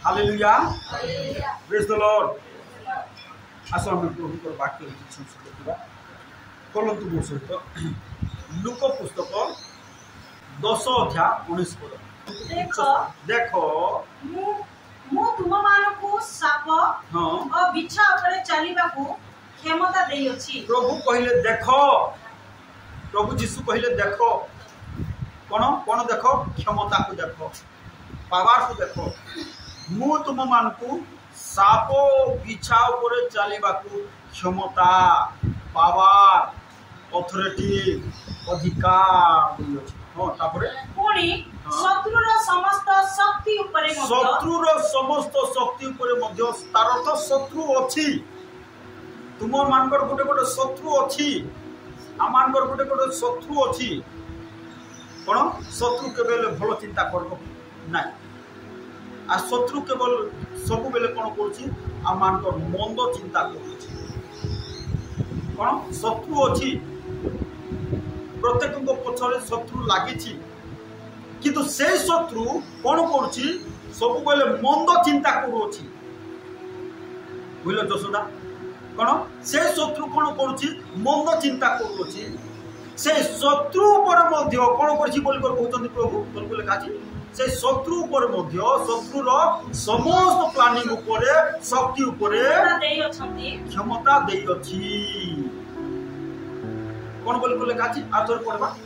Hallelujah praise the Lord. आसो हम प्रभु वाक्य देखा चलतु मो सहित लूक पुस्तक 10 अध्याय 19 पद। देख मु तुम मानकु साप और बिच्छा उपरे चलिबाकू क्षमता देई अछि। प्रभु कहले देखो, प्रभु यीशु कहले देखो कौन कौन देखो, क्षमता को देखो, पावर को देखो। मु तुम मानकु साप बिछा उपरे चलिबाकू क्षमता, पावर, अथॉरिटी, अधिकार देई अछि। हां तापरे पुणी शत्रुर समस्त शक्ति उपरे मध्य, शत्रुर समस्त शक्ति उपरे मध्य तार तो शत्रु अछि। तुम मानकर गोटे गोटे शत्रु अछि, आमानकर गोटे गोटे शत्रु अछि। कौन शत्रु केवल भल चिंता करब ना, आ शत्रु केवल सब बेले कौन करुछि आमानकर मंद चिंता करुछि। कौन शत्रु अछि, प्रत्येक पछरे शत्रु लागिछि, किंतु से शत्रु कौन करुछि सब बेले मंद चिंता करुछि। बुझल जसोदा कौन से शत्रु कौन करुछि मंद चिंता करुछि। से शत्रु पर मध्य कौन करछि बोल कर कहउछन्ति प्रभु बोल लेखा अछि। से शत्रु पर मध्य शत्रुर समस्त प्लानिंग उपरे शक्ति उपरे क्षमता देई अछि। कौन बोल लेखा अछि आथर पढबा।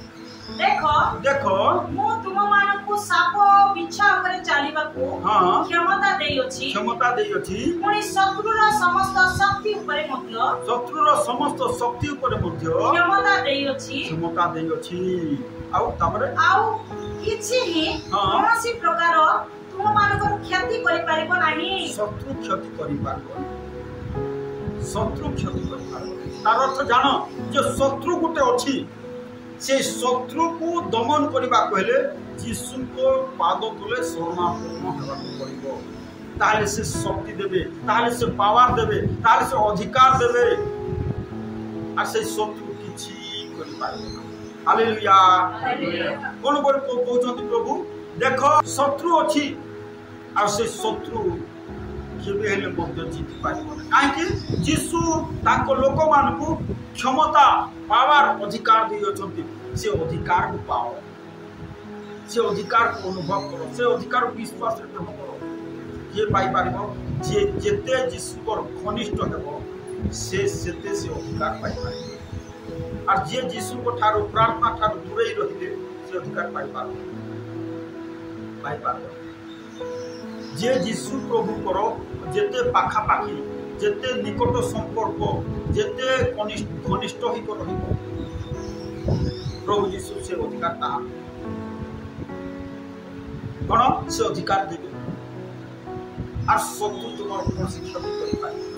देखो देखो मु तुम मानकु साप बिच्छा उपरे चलिबाकू क्षमता देई अछि, क्षमता देई अछि। पुणी शत्रुर समस्त शक्ति उपरे मध्य, शत्रुर समस्त शक्ति उपरे मध्य क्षमता देई अछि, क्षमता देई अछि। आउ तापरे आउ किछि ही कोनोसी प्रकार तुम मानकर क्षति करि पारिबो नाही। शत्रु क्षति करि पारबो, शत्रु क्षति करि पारबो। तार अर्थ जानो जे शत्रु गुटे अछि, से शत्रु को दमन करबा कहले यीशु को पाद तले शरणापन्न हेबा पड़िबो। ताले से शक्ति देबे, ताले से पावर देबे, ताले से अधिकार देबे, आ से शत्रु किछि करि पारबो ना। Hallelujah hallelujah. कोन बोल कहउछन्ति प्रभु देखो शत्रु अछि, आ से शत्रु केबे हेले मध्य जीति पारिबो ना। काहे कि यीशु ताको लोक मानकु क्षमता, पावर, अधिकार दी अछन्ति। से अधिकार को पाओ, से अधिकार को अनुभव करो, से अधिकार को विश्वास ग्रहण करो। ये पाई पारिबो जे जेते यीशु पर घनिष्ठ हेबो से सेते से अधिकार पाई पारिबो। और जे यीशु को ठारो प्रार्थना ठारो दूरे रहिले से अधिकार पाई पारिबो, पाई पारिबो। जे यीशु प्रभु करो जेते पाखा पाखी, जेते निकट संपर्क, जेते घनिष्ठ ही को रहिबो प्रभु यीशु से अधिकार ता कौन से अधिकार देबे। और शत्रु तुम कौन शिक्षा करि पाए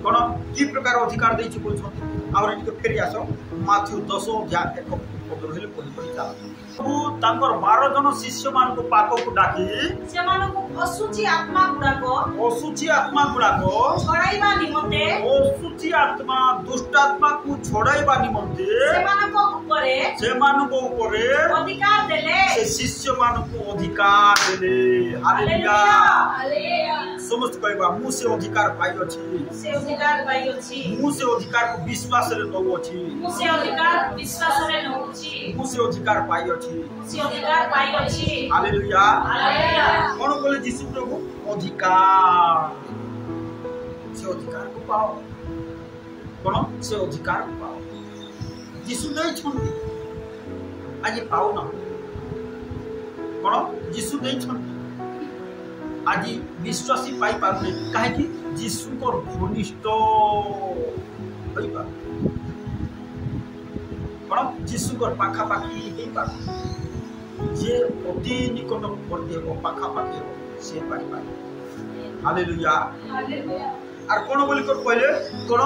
कौन की प्रकार अधिकार दैछि बोलछन्ति। और इनके फेरि आसो माथ्यू 10 अध्याय 1 पद रहले पढि जा। प्रभु तांकर 12 जन शिष्य मान को पाको को डाकी से मान को अशुचि आत्मा गुडाको छोड़ाइबा निमंते, अशुचि आत्मा दुष्ट आत्मा को छोड़ाइबा निमंते से मान को ऊपरे अधिकार देले, से शिष्य मान को अधिकार देले। Hallelujah hallelujah. समस्त कहबा मु से अधिकार पाई अछि, से अधिकार पाई अछि, मु से अधिकार को विश्वास रे नउ अछि, मु से अधिकार विश्वास रे नउ अछि, मु से अधिकार पाई अछि, से अधिकार पाई अछि। Hallelujah hallelujah. कोन बोले यीशु प्रभु अधिकार, से अधिकार को पाओ। कोन से अधिकार को पाओ यीशु नहीं छन्ति आज पाओ ना। कोन यीशु नहीं छन्ति आज विश्वासी पाई पाबे काहे कि यीशु को घनिष्ठ होई पा। कोन यीशु को पाखा पाखी हेई पा, जे अति निकट पड़ते हो पाखा पाखी हो से पाई पा। Hallelujah hallelujah. और कोन बोली कर कहले कोन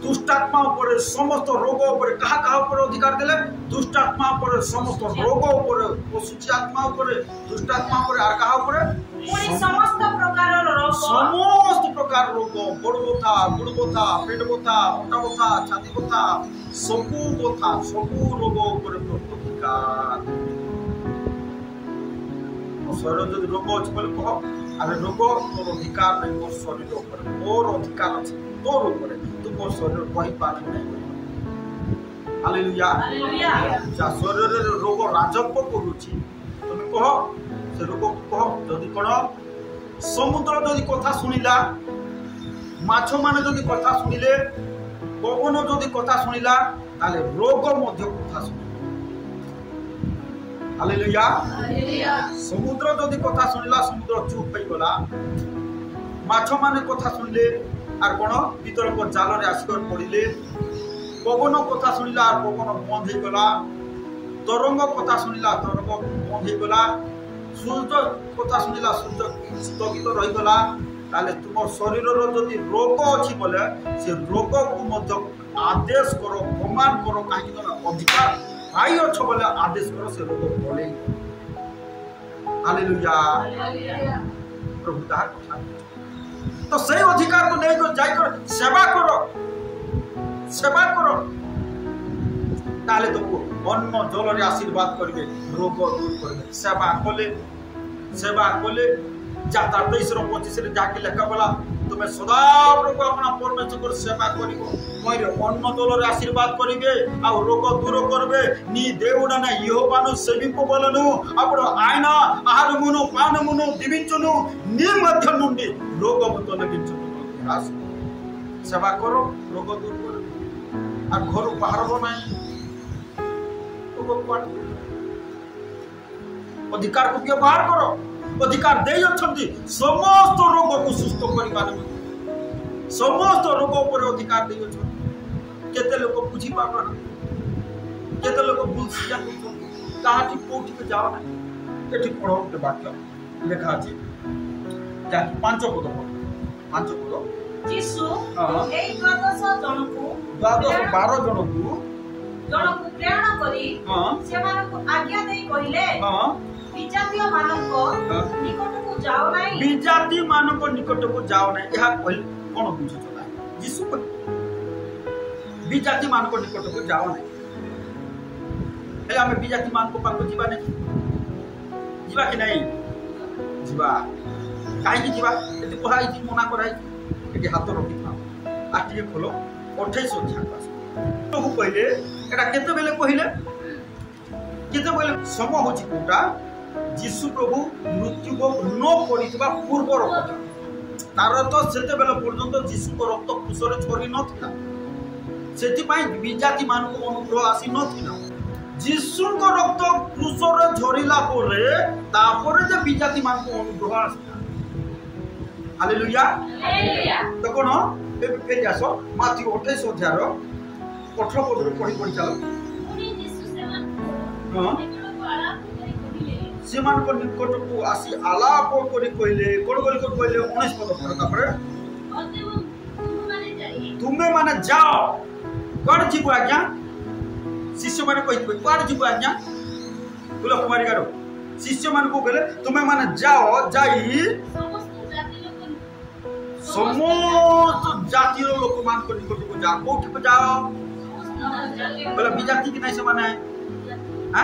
दुष्टात्मा ऊपर समस्त रोग ऊपर कहा कहा ऊपर अधिकार देले। दुष्टात्मा ऊपर समस्त रोग ऊपर, अशुचि आत्मा ऊपर, दुष्टात्मा ऊपर, और कहा ऊपर समस्त प्रकार रोग, गोड़ बथा, गुड़ बथा, पेट बथा, मोटा बथा, छाती बथा, सबू बथा, सबू रोग ऊपर अधिकार। शरीर जो रोग अच्छे कह अरे रोग तोर अधिकार नहीं मोर शरीर ऊपर मोर अधिकार अछि तोर ऊपर तू मोर शरीर कहि पार नहीं हालेलुया हालेलुया जा शरीर रे रोग राजत्व करूची तुम कह से रोग कह जदि कोन समुद्र जदि कथा सुनिला माछ माने जदि कथा सुनिले पवन जदि कथा सुनिला ताले रोग मध्य कथा सुनिला हालेलुया हालेलुया समुद्र जदि कथा सुनिला समुद्र चुप हो गला माछ माने कथा सुनले आर कोन भीतर को जाल रे आसीकर पड़िले पवन कथा सुनिला आर पवन बंद हो गला तरंग कथा सुनिला तरंग बंद हो गला सूर्य कथा सुनिला सूर्य स्थगित रही गला ताले तुम शरीर रो जदि रोग अछि बोले से रोग को मध्य आदेश करो कमांड करो काहे कि अधिकार आई अच्छो बोले आदेश करो से रोग बोले हालेलुया हालेलुया प्रभु दाह कथा तो सही अधिकार को नहीं को जाई कर सेवा करो ताले तुमको अन्न जल रे आशीर्वाद करबे रोग दूर करबे सेवा कोले जाता 23-25 रे जाके लेखा बोला तुम्हें सदा प्रभु अपना परमेश्वर सेवा करिवो मोर अन्न जल रे आशीर्वाद करिवे आ रोग दूर करबे नी देउडा ना यहोवानु सेविको बोलनु आपण आयना आहार मुनु पान मुनु दिविचनु नी मध्य नुंडी रोग मत लगिचनु रास सेवा करो रोग दूर करो आ घर बाहर बनाई अधिकार को व्यवहार करो अधिकार दे समस्त रोग को सुस्थ कर समस्त रोग पर अधिकार दे केते लोग बुझी पार केते लोग भूल सिया कहाटी कोठी के जाओ ना एठी पढ़ो के वाक्य लेखा अछि जाकी 5 पद यीशु एई 12 जनकु 12 जनकु प्रेरणा करी सेमानकु आज्ञा देई कहिले विजातीय मानको निकटकु जाओ नाही विजाती मानको निकटकु जाओ नाही यहा कहल कोन बुझ चला यीशु विजाती मानको निकटकु जाओ नाही एले हम विजाती मानको पाको जीवा नाही जीवा कि नहीं जीवा काहे कि जीवा एते पढ़ाई थी मना कराई एते हाथ रखी था आटिए खोलो 28 अध्याय पास तो पहले एटा केते बेले समय होची कोटा यीशु प्रभु मृत्यु को न करितबा पूर्वर कथा तार तो सेते बेले पर्यंत यीशु को रक्त क्रूसरे झरी नथिला सेति पई विजाति मान को अनुग्रह आसी नथिला यीशु को रक्त क्रूसरे झरिला परे तापरे जे विजाति मान को अनुग्रह आसी हालेलुया हालेलुया तो कोन ए फेरि आसो माथि 28 अध्याय रो 18 पद रे पढी चलो सेमान को निकट को आसी आलाप करी कहले कोन को कहले 19 पद पर तापर तुमे माने जाओ कोन जीव आज्ञा शिष्य माने कहि कोन जीव आज्ञा बोलो कुमारी गारो शिष्य मान को कहले तुमे माने जाओ जाई समस्त जाति रो लोक मान को निकट को जाओ कोठी को जाओ बोला विजाति कि नहीं से माने है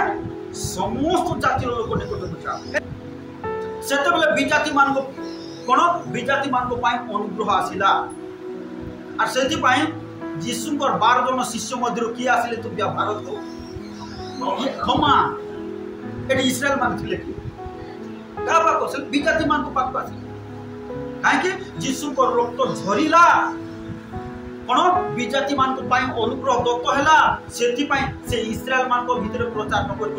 समस्त जाति लोक निकट को जाओ सेते बेले विजाति मान को कोन विजाति मान को पाई अनुग्रह आसिला और सेति पाई यीशु को 12 जन शिष्य मध्य की आसिले तो व्यवहार तो क्षमा एडी इस्राएल मान थिले कि का बाको से विजाति मान को पाक आसिले काहे कि यीशु को रक्त झरिला कोन विजाति मान को पाई अनुग्रह दत्त हैला सेति पाई से इस्राएल मान को भीतर प्रचार न कर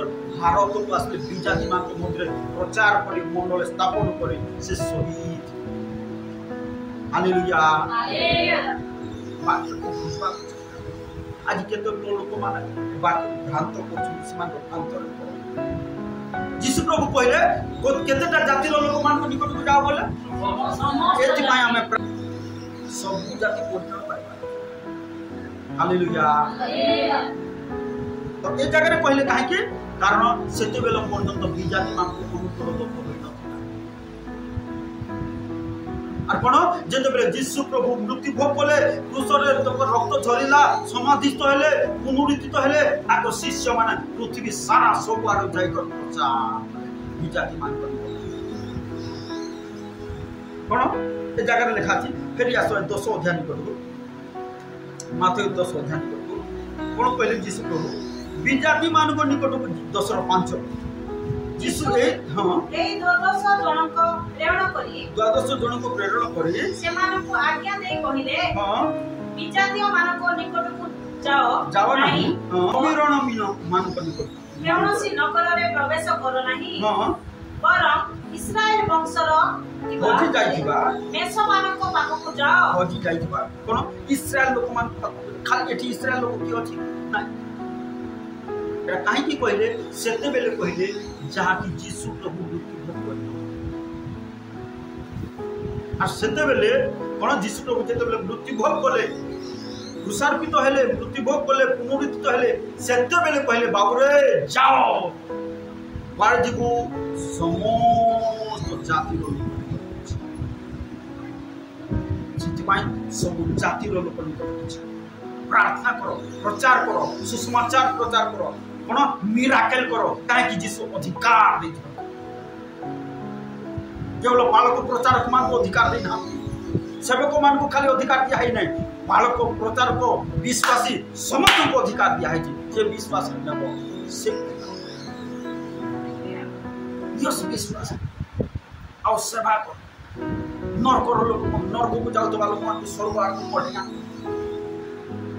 भारत को आसले विजाति मान को मध्य प्रचार करी मंडल स्थापन करी से शहीद हालेलुया हालेलुया बात को बुझबा आज के तो लोक माने बात भ्रांत को मान को भ्रांत यीशु प्रभु कहले को केतेटा जाति लोक मान को निकट को जाओ बोले एति पाई हमें सब जाति परिचय पाई हालेलुया हालेलुया तो ए जगह रे कहले काहे कि कारण सेते बेला पर्यंत विजाति मान को अनुग्रह दत्त होइना और कोन जेते बेले यीशु प्रभु मृत्यु भोग कले क्रूसरे तो रक्त झरिला समाधिस्थ हेले पुनरुत्थित हेले आको शिष्य माने पृथ्वी सारा सब आरो जाय कर प्रचार विजाति मान को कौन ए जगह लिखा अच्छी फिर आस 10 अध्याय निकटू माथो 10 अध्याय निकटू कौन कहले जीशु प्रभु विजाति मान निकट 10:5 जीशु ए हां ए 12 जन को प्रेरण करी से मानन को आज्ञा दे कहिले हां विजातियों मान को निकट को जाओ नहीं अमीरण मान को निकट कौनसी नगर रे प्रवेश करो नहीं हां बरं इस्राएल वंशर होजी जाइथिबा मेसो मानको पाखो को जाओ होजी जाइथिबा कोन इस्राएल लोक मान खाली एठी इस्राएल लोक की अछि ना एटा काहे की कहले सेते बेले कहले जहा की यीशु प्रभु मृत्यु भोग करले आ सेते बेले कोन यीशु प्रभु जेते बेले मृत्यु भोग करले क्रूसार्पित हेले मृत्यु भोग करले पुनरुत्थित हेले सेते बेले कहले बाबू रे जाओ बारजी को समस्त जाति लोक सब जाति लोक प्रार्थना करो प्रचार करो सुसमाचार प्रचार करो कौन मिराकल करो कहीं जीशु अधिकार दे केवल बालक प्रचारक मान को अधिकार देना सेवक मान को खाली अधिकार दिया है नहीं बालक प्रचार को विश्वासी समस्त को अधिकार दिया है जे विश्वास करने से यस विश्वास और सेवा कर नरकर लोक नरक को जाउतबा लोक मान स्वर्ग आड़ को पढ़ेना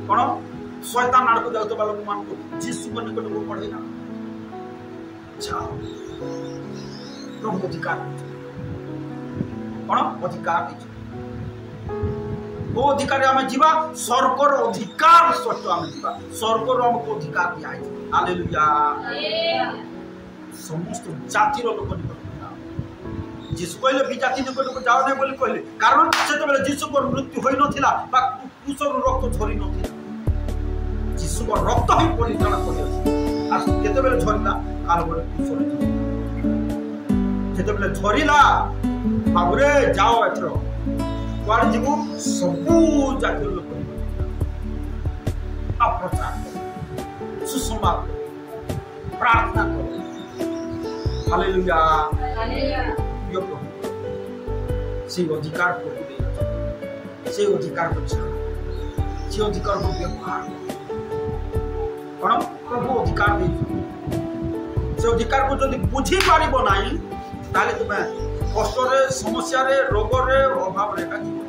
कौन शैतान आड़ को जाउतबा लोक मान को यीशु को निकट को पढ़ेना जाओ प्रभु अधिकार कौन अधिकार दे वो अधिकार आम जीवा स्वर्गर अधिकार सहित आम जीवा स्वर्गर हमको अधिकार दिया है हालेलुया समस्त जातिर लोक निकट जीशु कहले विजाति निकट को जाओ नहीं बोली कहले कारण से बेले जीशु को मृत्यु होई नथिला बा क्रूसर रक्त झरी नथिला जीशु को रक्त ही परिचालन करि अछि आ केते बेले झरिला काल बेले क्रूसर केते बेले झरिला बाबुरे जाओ एथरो वार जीवु सबु जाति लोक अप्रचार सुसमाचार प्रार्थना करो हालेलुया यो प्रभु से अधिकार प्रभु दे से अधिकार को से अधिकार को व्यवहार कौन प्रभु अधिकार दे से अधिकार को जदि बुझी पारिबो नाही ताले तुमे कष्ट रे समस्या रे रोग रे अभाव रे का जीवन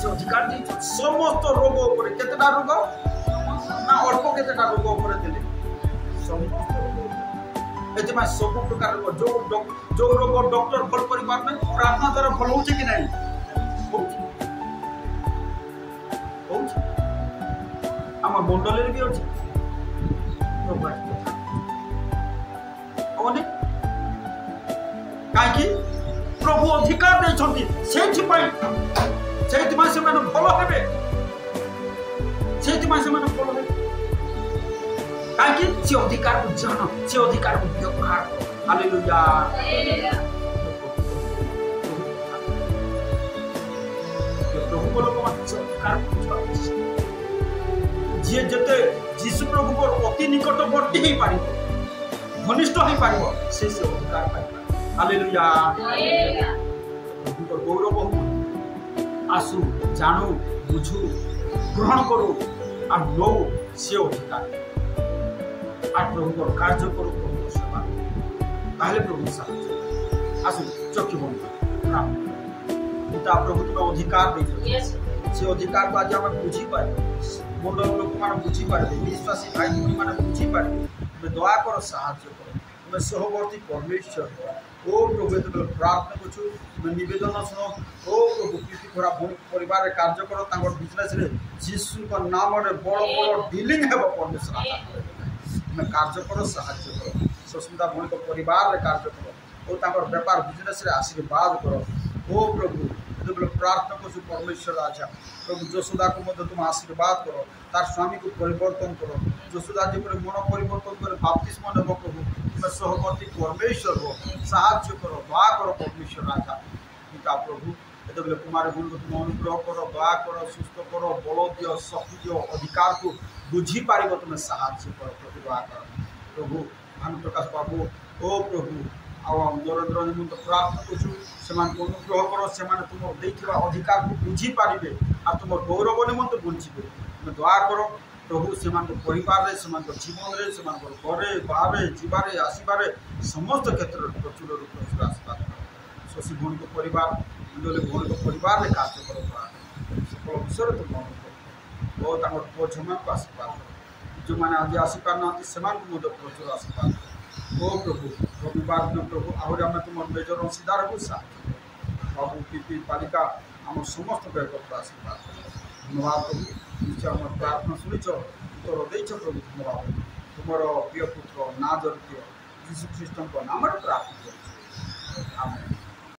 से अधिकार दे समस्त रोग ऊपर केतेटा रोग ना अल्प केतेटा रोग ऊपर देले समस्त एतमा सब प्रकार जो रोग डॉक्टर भल करि पारने प्रार्थना द्वारा भल होचे कि नहीं होचे हम मंडल रे भी होचे तो बात ओने काहे कि प्रभु अधिकार दे छथि सेठी माने से माने भल हेबे सेठी माने से माने भल हेबे काहे से अधिकार को जानो से अधिकार को व्यवहार करो हालेलुया प्रभु को लोक मान अधिकार जे जते यीशु प्रभु को अति निकटवर्ती ही पारिबो घनिष्ठ ही पारिबो से अधिकार पाइबो हालेलुया प्रभु को गौरव हो आसु जानो बुझू ग्रहण करो और लो से अधिकार प्रभु को कार्य करो प्रभु सेवा ताहले प्रभु साथ आसु चक्की बंद पिता प्रभु तुम अधिकार दे से अधिकार को आज हम बुझी पारे मंडल लोक मान बुझी पारे विश्वासी भाई भौणी मान बुझी पारे तुम दया कर साहाय्य कर तुम सहवर्ती परमेश्वर ओ प्रभु तुम प्रार्थना करछु तुम निवेदन सुनो ओ प्रभु प्रीति भरा परिवार रे कार्य करो तांगर बिजनेस रे यीशु का नाम रे बड़ बड़ डीलिंग हेबो परमेश्वर तुम कार्य करो साहाय्य करो सुस्मिता भौणी को परिवार रे कार्य करो ओ तांगर व्यापार बिजनेस रे आशीर्वाद करो ओ प्रभु प्रार्थना करछु परमेश्वर आजा प्रभु जसोदा को मध्य तुम आशीर्वाद करो तार स्वामी को परिवर्तन करो जसोदा जी पर मन परिवर्तन करे बपतिस्मा नेबो प्रभु तुम सहवर्ती परमेश्वर हो साहाय्य करो दया करो परमेश्वर आजा पिता प्रभु एते बेले कुमार गुण को तुम अनुग्रह करो दया करो सुस्थ करो बल दियो शक्ति दियो अधिकार को बुझी पारिबो तुम साहाय्य करो प्रभु दया करो प्रभु भानु प्रकाश बाबू ओ प्रभु आउ नरेंद्र निमंत प्रार्थना करछु ସେମାନଙ୍କୁ ଅନୁଗ୍ରହ କର, ସେମାନେ ତୁମ ଦେଇଥିବା ଅଧିକାରକୁ ବୁଝିପାରିବେ ଆଉ ତୁମ ଗୌରବ ନିମନ୍ତେ ବଞ୍ଚିବେ। ତୁମେ ଦୟା କର ପ୍ରଭୁ, ସେମାନଙ୍କ ପରିବାରରେ, ସେମାନଙ୍କ ଜୀବନରେ, ସେମାନଙ୍କର ଘରେ ବାହାରେ ଯିବାରେ ଆସିବାରେ ସମସ୍ତ କ୍ଷେତ୍ରରେ ପ୍ରଚୁରରୁ ପ୍ରଚୁର ଆଶୀର୍ବାଦ କର। ଶଶୀ ଭଉଣୀଙ୍କ ପରିବାର, ଅଞ୍ଜଳି ଭଉଣୀଙ୍କ ପରିବାରରେ କାର୍ଯ୍ୟ କର, সকল ବିଷୟରେ ତୁମ ଅନୁଗ୍ରହ ଓ ତାଙ୍କର ପୁଅ ଝିଅମାନଙ୍କୁ ଆଶୀର୍ବାଦ କର। ଯେଉଁମାନେ ଆଜି ଆସିପାରୁନାହାନ୍ତି ସେମାନଙ୍କୁ ମଧ୍ୟ ପ୍ରଚୁର ଆଶୀର୍ବାଦ କର। ଓ ପ୍ରଭୁ, ରବିବାର ଦିନ ପ୍ରଭୁ ଆହୁରି ଆମେ ତୁମ ନିଜର ଅଂଶୀଦାରକୁ ସାହାଯ୍ୟ କର। ବାବୁ ପିପି ବାଲିକା ଆମ ସମସ୍ତଙ୍କୁ ଏକତ୍ର ଆଶୀର୍ବାଦ କର। ଧନ୍ୟବାଦ ପ୍ରଭୁ, ନିଶ୍ଚୟ ଆମର ପ୍ରାର୍ଥନା ଶୁଣିଛ, ଉତ୍ତର ଦେଇଛ ପ୍ରଭୁ। ଧନ୍ୟବାଦ। ତୁମର ପ୍ରିୟ ପୁତ୍ର ନାଜରିତ ଯୀଶୁ ଖ୍ରୀଷ୍ଟଙ୍କ ନାମରେ ପ୍ରାର୍ଥନା କରୁଛୁ, ଆମେନ୍।